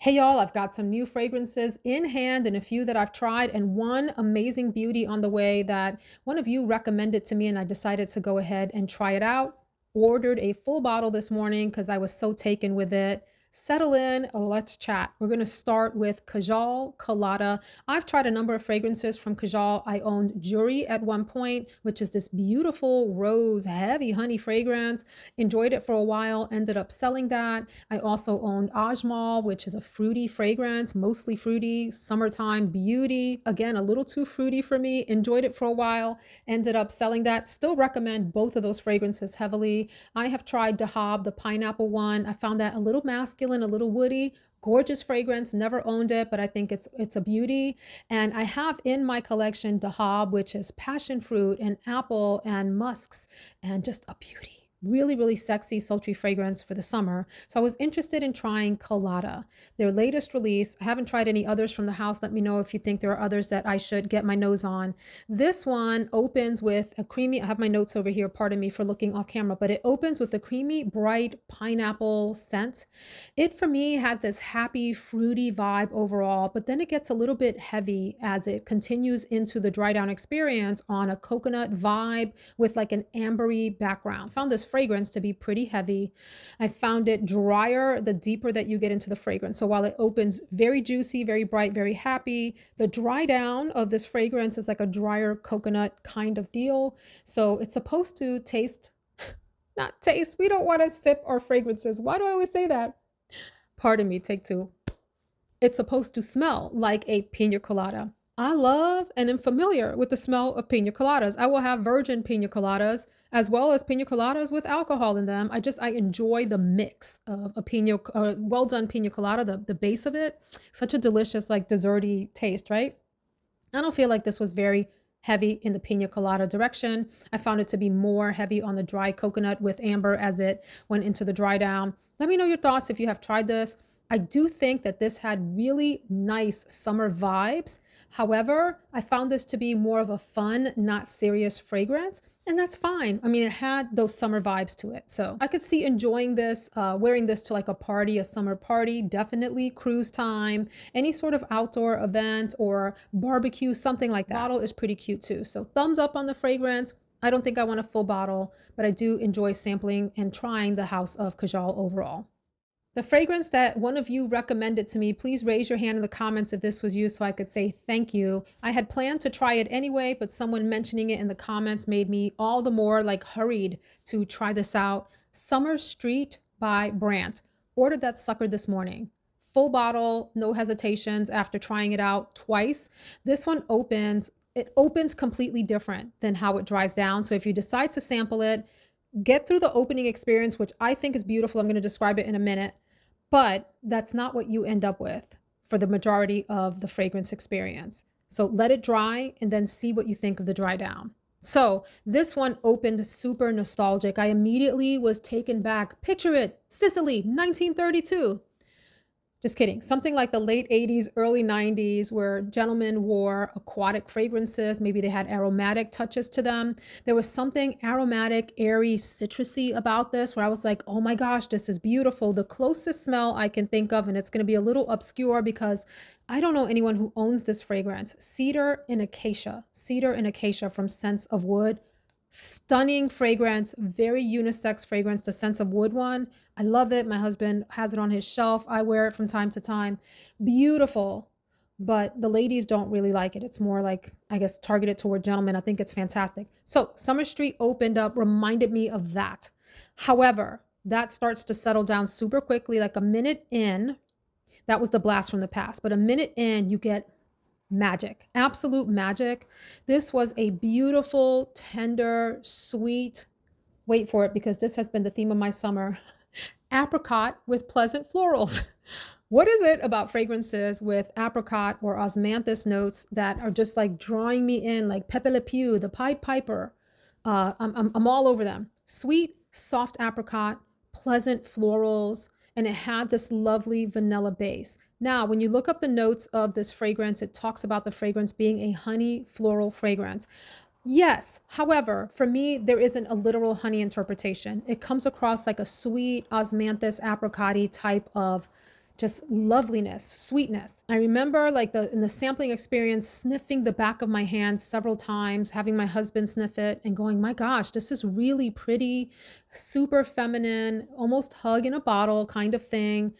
Hey y'all, I've got some new fragrances in hand and a few that I've tried, and one amazing beauty on the way that one of you recommended to me, and I decided to go ahead and try it out. Ordered a full bottle this morning because I was so taken with it. Settle in, let's chat. We're going to start with Kajal Colada. I've tried a number of fragrances from Kajal. I owned Jury at one point, which is this beautiful rose, heavy honey fragrance. Enjoyed it for a while, ended up selling that. I also owned Ajmal, which is a fruity fragrance, mostly fruity, summertime beauty. Again, a little too fruity for me. Enjoyed it for a while, ended up selling that. Still recommend both of those fragrances heavily. I have tried Dahab, the pineapple one. I found that a little masculine, a little woody. Gorgeous fragrance, never owned it, but I think it's a beauty. And I have in my collection Dahab, which is passion fruit and apple and musks, and just a beauty. Really, really sexy, sultry fragrance for the summer. So I was interested in trying Kolada, their latest release. I haven't tried any others from the house. Let me know if you think there are others that I should get my nose on. This one opens with a creamy, I have my notes over here, pardon me for looking off camera, but it opens with a creamy, bright pineapple scent. It, for me, had this happy, fruity vibe overall, but then it gets a little bit heavy as it continues into the dry down experience on a coconut vibe with like an ambery background. Found this fragrance to be pretty heavy. I found it drier the deeper that you get into the fragrance. So while it opens very juicy, very bright, very happy, the dry down of this fragrance is like a drier coconut kind of deal. So it's supposed to taste, not taste. We don't want to sip our fragrances. Why do I always say that? Pardon me, take two. It's supposed to smell like a pina colada. I love and am familiar with the smell of pina coladas. I will have virgin pina coladas as well as pina coladas with alcohol in them. I enjoy the mix of a well done pina colada, the base of it. Such a delicious, like desserty taste, right? I don't feel like this was very heavy in the pina colada direction. I found it to be more heavy on the dry coconut with amber as it went into the dry down. Let me know your thoughts if you have tried this. I do think that this had really nice summer vibes. However, I found this to be more of a fun, not serious fragrance. And that's fine. I mean, it had those summer vibes to it. So I could see enjoying this, wearing this to like a party, a summer party, definitely cruise time, any sort of outdoor event or barbecue, something like that. The bottle is pretty cute too. So thumbs up on the fragrance. I don't think I want a full bottle, but I do enjoy sampling and trying the House of Kajal overall. The fragrance that one of you recommended to me, please raise your hand in the comments if this was you so I could say thank you. I had planned to try it anyway, but someone mentioning it in the comments made me all the more like hurried to try this out. Summer Street by Brandt. Ordered that sucker this morning. Full bottle, no hesitations after trying it out twice. This one it opens completely different than how it dries down. So if you decide to sample it, get through the opening experience, which I think is beautiful. I'm going to describe it in a minute. But that's not what you end up with for the majority of the fragrance experience. So let it dry and then see what you think of the dry down. So this one opened super nostalgic. I immediately was taken back. Picture it, Sicily, 1932. Just kidding. Something like the late 80s, early 90s, where gentlemen wore aquatic fragrances. Maybe they had aromatic touches to them. There was something aromatic, airy, citrusy about this where I was like, oh my gosh, this is beautiful. The closest smell I can think of, and it's going to be a little obscure because I don't know anyone who owns this fragrance. Cedar and Acacia from Scents of Wood. Stunning fragrance, very unisex fragrance, the Scents of Wood one. I love it. My husband has it on his shelf. I wear it from time to time. Beautiful, but the ladies don't really like it. It's more like, I guess, targeted toward gentlemen. I think it's fantastic. So Summer Street opened up, reminded me of that. However, that starts to settle down super quickly, like a minute in. That was the blast from the past, but a minute in, you get magic, absolute magic. This was a beautiful, tender, sweet, wait for it because this has been the theme of my summer, apricot with pleasant florals. What is it about fragrances with apricot or osmanthus notes that are just like drawing me in, like Pepe Le Pew, the Pied Piper? I'm all over them. Sweet, soft apricot, pleasant florals, and it had this lovely vanilla base. Now, when you look up the notes of this fragrance, it talks about the fragrance being a honey floral fragrance. Yes, however, for me, there isn't a literal honey interpretation. It comes across like a sweet osmanthus apricot type of just loveliness, sweetness. I remember like in the sampling experience, sniffing the back of my hand several times, having my husband sniff it and going, my gosh, this is really pretty, super feminine, almost hug in a bottle kind of thing.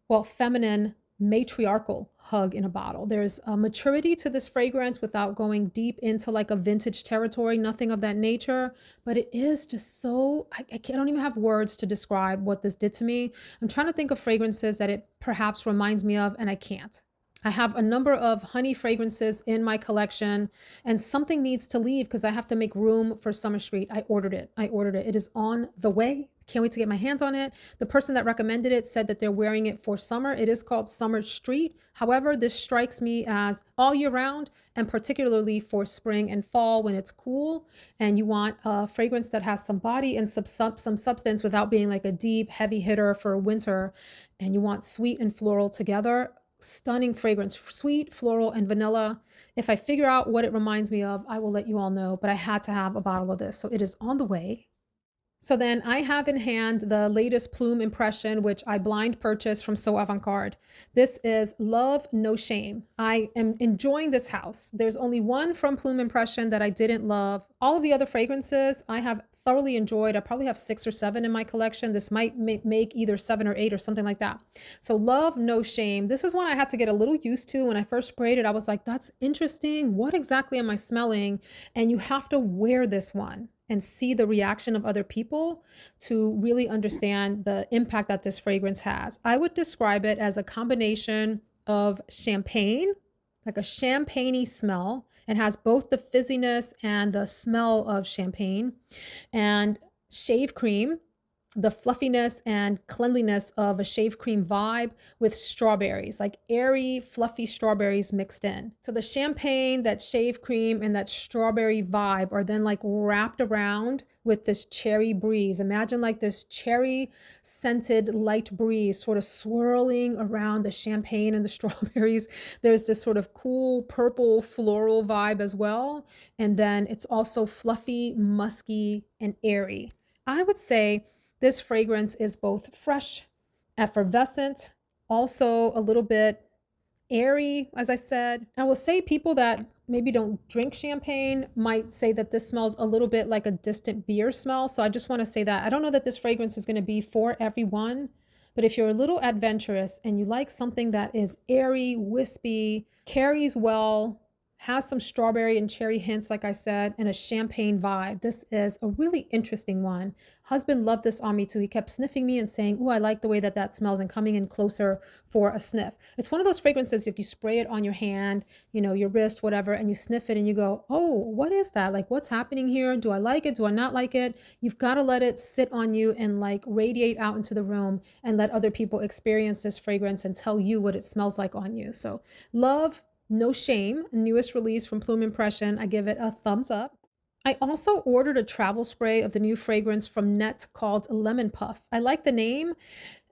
Well, feminine, matriarchal hug in a bottle. There's a maturity to this fragrance without going deep into like a vintage territory, nothing of that nature, but it is just so, I don't even have words to describe what this did to me. I'm trying to think of fragrances that it perhaps reminds me of, and I can't. I have a number of honey fragrances in my collection, and something needs to leave because I have to make room for Summer Street. I ordered it. I ordered it. It is on the way. Can't wait to get my hands on it. The person that recommended it said that they're wearing it for summer. It is called Summer Street. However, this strikes me as all year round, and particularly for spring and fall when it's cool and you want a fragrance that has some body and some substance without being like a deep, heavy hitter for winter, and you want sweet and floral together. Stunning fragrance, sweet, floral, and vanilla. If I figure out what it reminds me of, I will let you all know, but I had to have a bottle of this. So it is on the way. So then I have in hand the latest Plume impression, which I blind purchased from So Avant-Garde. This is Love No Shame. I am enjoying this house. There's only one from Plume impression that I didn't love. All of the other fragrances I have thoroughly enjoyed. I probably have 6 or 7 in my collection. This might make either 7 or 8 or something like that. So Love No Shame. This is one I had to get a little used to. When I first sprayed it, I was like, that's interesting. What exactly am I smelling? And you have to wear this one and see the reaction of other people to really understand the impact that this fragrance has. I would describe it as a combination of champagne, like a champagne-y smell, and has both the fizziness and the smell of champagne, and shave cream, the fluffiness and cleanliness of a shave cream vibe with strawberries, like airy, fluffy strawberries mixed in. So the champagne, that shave cream, and that strawberry vibe are then like wrapped around with this cherry breeze. Imagine like this cherry scented light breeze sort of swirling around the champagne and the strawberries. There's this sort of cool purple floral vibe as well. And then it's also fluffy, musky, and airy. I would say this fragrance is both fresh, effervescent, also a little bit airy, as I said. I will say people that maybe don't drink champagne might say that this smells a little bit like a distant beer smell. So I just want to say that I don't know that this fragrance is going to be for everyone, but if you're a little adventurous and you like something that is airy, wispy, carries well, has some strawberry and cherry hints, like I said, and a champagne vibe, this is a really interesting one. Husband loved this on me too. He kept sniffing me and saying, "Oh, I like the way that that smells," and coming in closer for a sniff. It's one of those fragrances, if you spray it on your hand, you know, your wrist, whatever, and you sniff it and you go, "Oh, what is that? Like, what's happening here? Do I like it? Do I not like it?" You've got to let it sit on you and like radiate out into the room and let other people experience this fragrance and tell you what it smells like on you. So Love No Shame, newest release from Plume Impression. I give it a thumbs up. I also ordered a travel spray of the new fragrance from Nette called Lemon Puff. I like the name,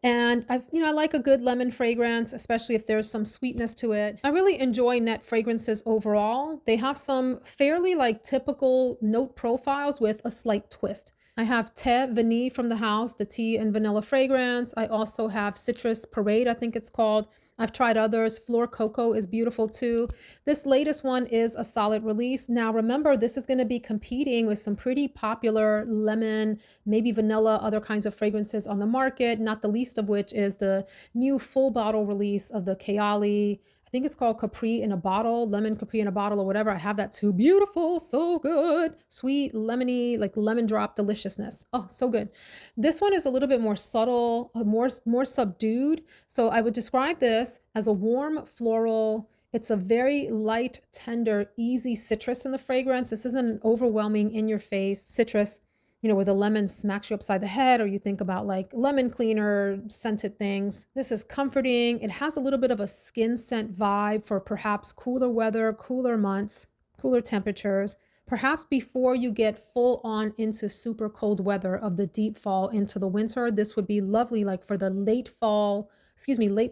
and I like a good lemon fragrance, especially if there's some sweetness to it. I really enjoy Nette fragrances overall. They have some fairly like typical note profiles with a slight twist. I have Te Vanille from the house, the tea and vanilla fragrance. I also have Citrus Parade, I think it's called. I've tried others. Phlur Cocoa is beautiful too. This latest one is a solid release. Now remember, this is going to be competing with some pretty popular lemon, maybe vanilla, other kinds of fragrances on the market, not the least of which is the new full bottle release of the Kajal, I think it's called Capri in a bottle, lemon Capri in a bottle or whatever. I have that too. Beautiful, so good. Sweet, lemony, like lemon drop deliciousness. Oh, so good. This one is a little bit more subtle, more subdued. So I would describe this as a warm floral. It's a very light, tender, easy citrus in the fragrance. This isn't an overwhelming in your face citrus, where the lemon smacks you upside the head, or you think about like lemon cleaner scented things. This is comforting. It has a little bit of a skin scent vibe for perhaps cooler weather, cooler months, cooler temperatures. Perhaps before you get full on into super cold weather of the deep fall into the winter, this would be lovely like for the late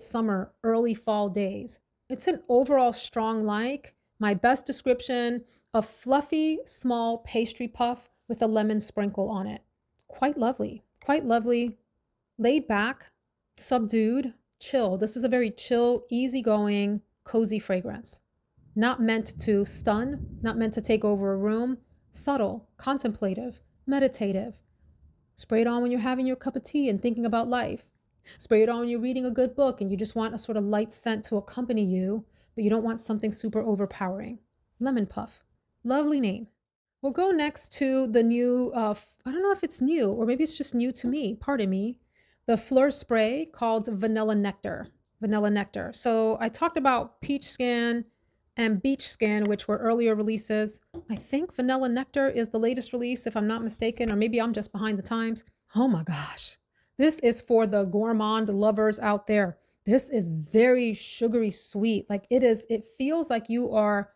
summer, early fall days. It's an overall strong like. My best description, a fluffy, small pastry puff with a lemon sprinkle on it. Quite lovely, laid back, subdued, chill. This is a very chill, easygoing, cozy fragrance. Not meant to stun, not meant to take over a room. Subtle, contemplative, meditative. Spray it on when you're having your cup of tea and thinking about life. Spray it on when you're reading a good book and you just want a sort of light scent to accompany you, but you don't want something super overpowering. Lemon Puff. Lovely name. We'll go next to the new, I don't know if it's new or maybe it's just new to me, pardon me, the Phlur spray called Vanilla Nectar. Vanilla Nectar. So I talked about Peach Skin and Beach Skin, which were earlier releases. I think Vanilla Nectar is the latest release, if I'm not mistaken, or maybe I'm just behind the times. Oh my gosh. This is for the gourmand lovers out there. This is very sugary sweet. Like it feels like you are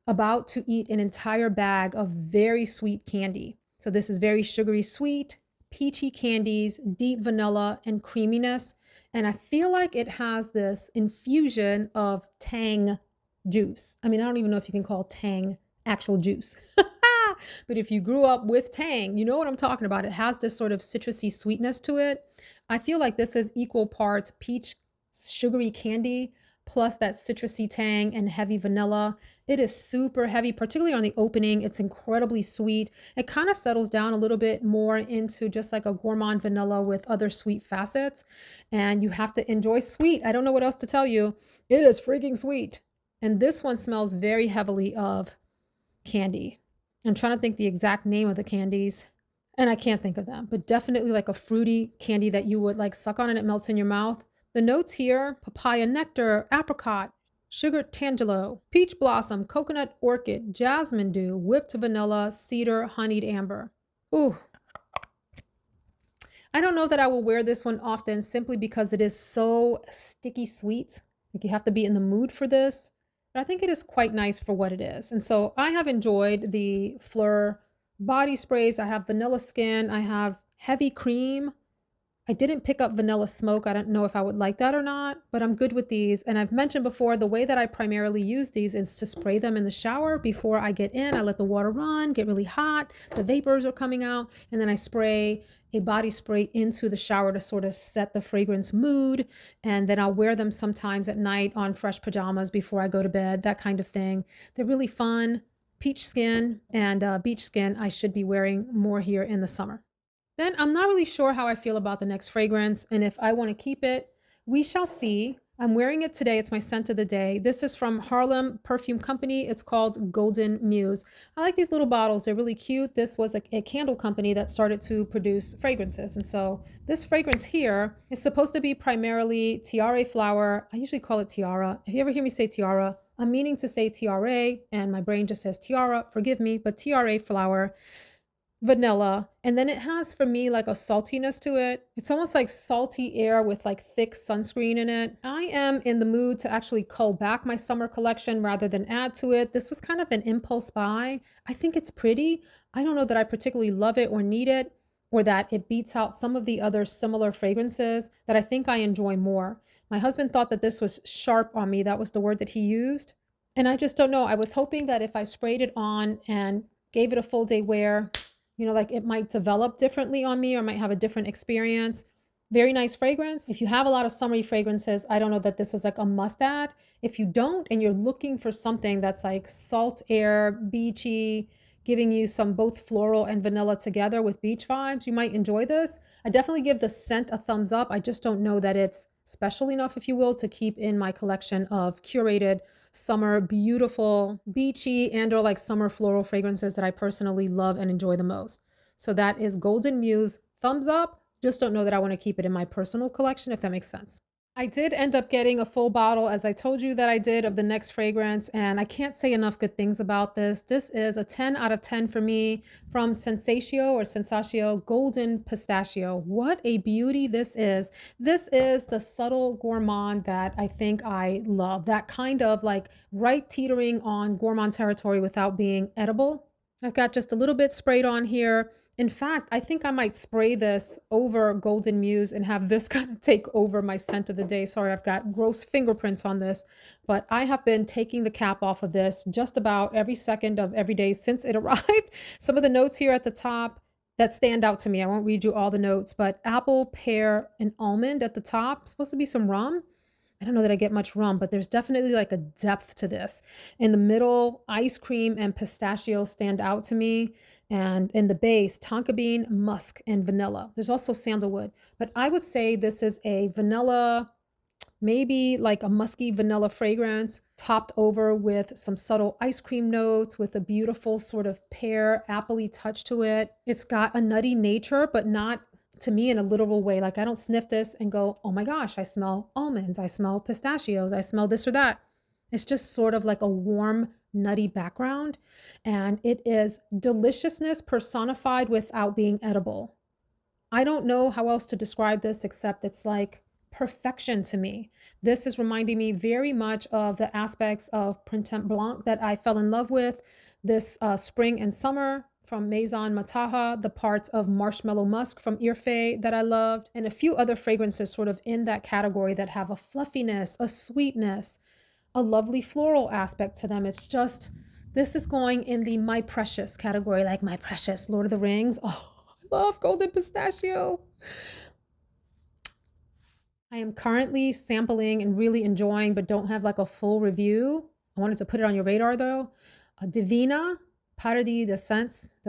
about to eat an entire bag of very sweet candy. So this is very sugary sweet, peachy candies, deep vanilla and creaminess. And I feel like it has this infusion of tang juice. I mean, I don't even know if you can call tang actual juice. But if you grew up with tang, you know what I'm talking about. It has this sort of citrusy sweetness to it. I feel like this is equal parts peach sugary candy plus that citrusy tang and heavy vanilla. It is super heavy, particularly on the opening. It's incredibly sweet. It kind of settles down a little bit more into just like a gourmand vanilla with other sweet facets. And you have to enjoy sweet. I don't know what else to tell you. It is freaking sweet. And this one smells very heavily of candy. I'm trying to think the exact name of the candies, and I can't think of them, but definitely like a fruity candy that you would like suck on and it melts in your mouth. The notes here: papaya nectar, apricot, sugar tangelo, peach blossom, coconut orchid, jasmine dew, whipped vanilla, cedar, honeyed amber. Ooh. I don't know that I will wear this one often simply because it is so sticky sweet. Like you have to be in the mood for this. But I think it is quite nice for what it is. And so I have enjoyed the Phlur body sprays. I have vanilla skin. I have heavy cream. I didn't pick up vanilla smoke. I don't know if I would like that or not, but I'm good with these. And I've mentioned before, the way that I primarily use these is to spray them in the shower before I get in. I let the water run, get really hot, the vapors are coming out, and then I spray a body spray into the shower to sort of set the fragrance mood. And then I'll wear them sometimes at night on fresh pajamas before I go to bed, that kind of thing. They're really fun. Peach Skin and Beach Skin I should be wearing more here in the summer. Then I'm not really sure how I feel about the next fragrance and if I want to keep it. We shall see. I'm wearing it today. It's my scent of the day. This is from Harlem Perfume Company. It's called Golden Muse. I like these little bottles. They're really cute. This was a candle company that started to produce fragrances. And so this fragrance here is supposed to be primarily tiare flower. I usually call it tiara. If you ever hear me say tiara, I'm meaning to say tiare and my brain just says tiara. Forgive me, but tiare flower, vanilla, and then it has for me like a saltiness to it. It's almost like salty air with like thick sunscreen in it. I am in the mood to actually cull back my summer collection rather than add to it. This was kind of an impulse buy. I think it's pretty. I don't know that I particularly love it or need it, or that it beats out some of the other similar fragrances that I think I enjoy more. My husband thought that this was sharp on me. That was the word that he used. And I just don't know. I was hoping that if I sprayed it on and gave it a full day wear, you know, like it might develop differently on me or might have a different experience. Very nice fragrance. If you have a lot of summery fragrances, I don't know that this is like a must add. If you don't and you're looking for something that's like salt air, beachy, giving you some both floral and vanilla together with beach vibes, you might enjoy this. I definitely give the scent a thumbs up. I just don't know that it's special enough, if you will, to keep in my collection of curated summer, beautiful, beachy, and or like summer floral fragrances that I personally love and enjoy the most. So that is Golden Muse, thumbs up. Just don't know that I want to keep it in my personal collection, if that makes sense. I did end up getting a full bottle, as I told you that I did, of the next fragrance, and I can't say enough good things about this. This is a 10 out of 10 for me from Sensatio Golden Pistachio. What a beauty this is. This is the subtle gourmand that I think I love. That kind of like right teetering on gourmand territory without being edible. I've got just a little bit sprayed on here. In fact, I think I might spray this over Golden Muse and have this kind of take over my scent of the day. Sorry, I've got gross fingerprints on this, but I have been taking the cap off of this just about every second of every day since it arrived. Some of the notes here at the top that stand out to me, I won't read you all the notes, but apple, pear, and almond at the top. Supposed to be some rum. I don't know that I get much rum, but there's definitely like a depth to this. In the middle, ice cream and pistachio stand out to me. And in the base, tonka bean, musk, and vanilla. There's also sandalwood. But I would say this is a vanilla, maybe like a musky vanilla fragrance topped over with some subtle ice cream notes with a beautiful sort of pear appley touch to it. It's got a nutty nature, but not to me in a literal way. Like I don't sniff this and go, oh my gosh, I smell almonds, I smell pistachios, I smell this or that. It's just sort of like a warm, nutty background. And it is deliciousness personified without being edible. I don't know how else to describe this except it's like perfection to me. This is reminding me very much of the aspects of Printemps Blanc that I fell in love with this spring and summer from Maison Mataha, the parts of Marshmallow Musk from Irfe that I loved, and a few other fragrances sort of in that category that have a fluffiness, a sweetness, a lovely floral aspect to them. It's just, this is going in the My Precious category, like My Precious, Lord of the Rings. Oh, I love Golden Pistachio. I am currently sampling and really enjoying, but don't have like a full review. I wanted to put it on your radar though. DIVINA, Paradis de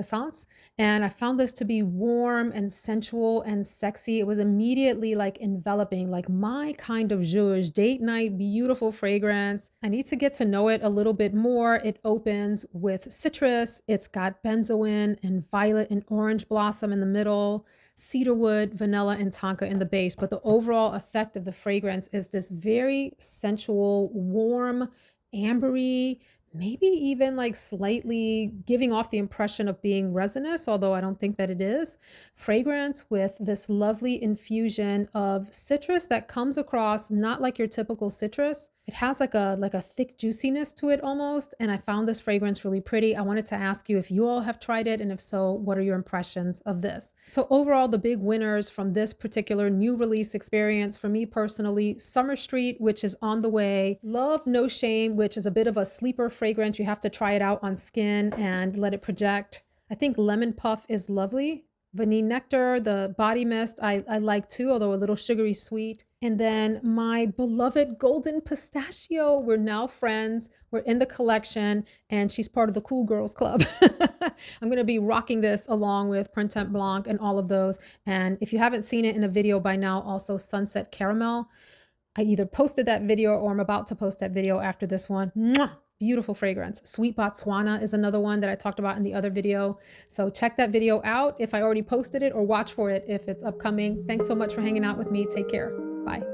Sens. And I found this to be warm and sensual and sexy. It was immediately like enveloping, like my kind of zhuzh, date night, beautiful fragrance. I need to get to know it a little bit more. It opens with citrus. It's got benzoin and violet and orange blossom in the middle, cedarwood, vanilla, and tonka in the base. But the overall effect of the fragrance is this very sensual, warm, ambery, maybe even like slightly giving off the impression of being resinous, although I don't think that it is. Fragrance with this lovely infusion of citrus that comes across not like your typical citrus. It has like a thick juiciness to it almost, and I found this fragrance really pretty. I wanted to ask you if you all have tried it, and if so, what are your impressions of this? So overall, the big winners from this particular new release experience for me personally, Summer Street, which is on the way, Love No Shame, which is a bit of a sleeper fragrance. You have to try it out on skin and let it project. I think Lemon Puff is lovely. Vanille Nectar, the body mist, I like too, although a little sugary sweet. And then my beloved Golden Pistachio. We're now friends. We're in the collection, and she's part of the Cool Girls Club. I'm going to be rocking this along with Printemps Blanc and all of those. And if you haven't seen it in a video by now, also Sunset Caramel. I either posted that video or I'm about to post that video after this one. Mwah! Beautiful fragrance. Sweet Botswana is another one that I talked about in the other video. So check that video out if I already posted it, or watch for it if it's upcoming. Thanks so much for hanging out with me. Take care. Bye.